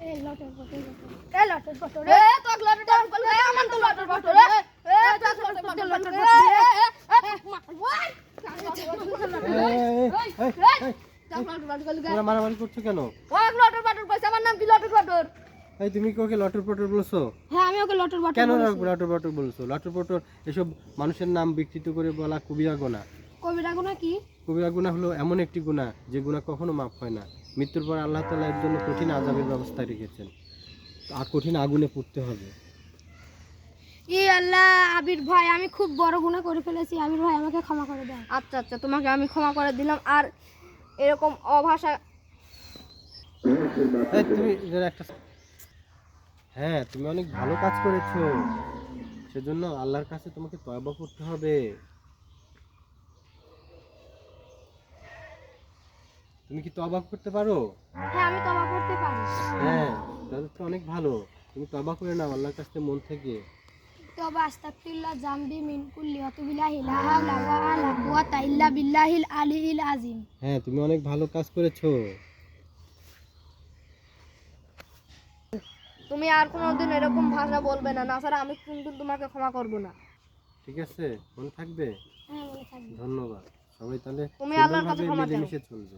এই লটের বটল এ তো লটর বটল এ আমার তো লটর বটল এ তো লটর বটল লটর বটল তোমরা মারামারি করছো কেন? লটর বটল কইছে আমার নাম কি লটর বটল। এই তুমি কি ওকে লটর পটর বলছো? হ্যাঁ আমি ওকে লটের বটল কেন বলেছি। লটর পটর বলছো? লটর পটর এসব মানুষের নাম বিকৃত করে বলা কবিরা গুনাহ। কবিরা গুনাহ কি? কবিরা গুনাহ হলো এমন একটি গুনাহ যে গুনাহ কখনো মাফ হয় না। মৃত্যুর পর আল্লাহ তাআলা এর জন্য কঠিন আযাবের ব্যবস্থা রেখেছেন। আর কঠিন আগুনে পুড়তে হবে। ই আল্লাহ, আবির ভাই আমি খুব বড় গুনাহ করে ফেলেছি, আবির ভাই আমাকে ক্ষমা করে দাও। আচ্ছা আচ্ছা তোমাকে আমি ক্ষমা করে দিলাম। আর এরকম অভাষা এই তুমি এর একটা হ্যাঁ তুমি অনেক ভালো কাজ করেছো, সেজন্য আল্লাহর কাছে তোমাকে তওবা করতে হবে। তুমি কি তওবা করতে পারো? হ্যাঁ আমি তওবা করতে পারি। হ্যাঁ তাহলে তো অনেক ভালো। তুমি তওবা করে নাও আল্লাহর কাছে মন থেকে। তওবা আস্তাগফিরুল্লাহ জামবি মিন কুল্লি ওয়া তুবু ইলাইহি লা হাওলা ওয়া লা কুওয়াতা ইল্লা বিল্লাহিল আলিয়্যিল আযীম। হ্যাঁ তুমি অনেক ভালো কাজ করেছো। তুমি আর কোনোদিন এরকম ভাষা বলবে না, না স্যার আমি কিন্তু তোমাকে ক্ষমা করব না। ঠিক আছে, মনে থাকবে। হ্যাঁ মনে থাকবে। ধন্যবাদ। সবাই তাহলে তুমি আল্লাহর কাছে সুন্দরভাবে ক্ষমা চাও। মিলেমিশে চলবে।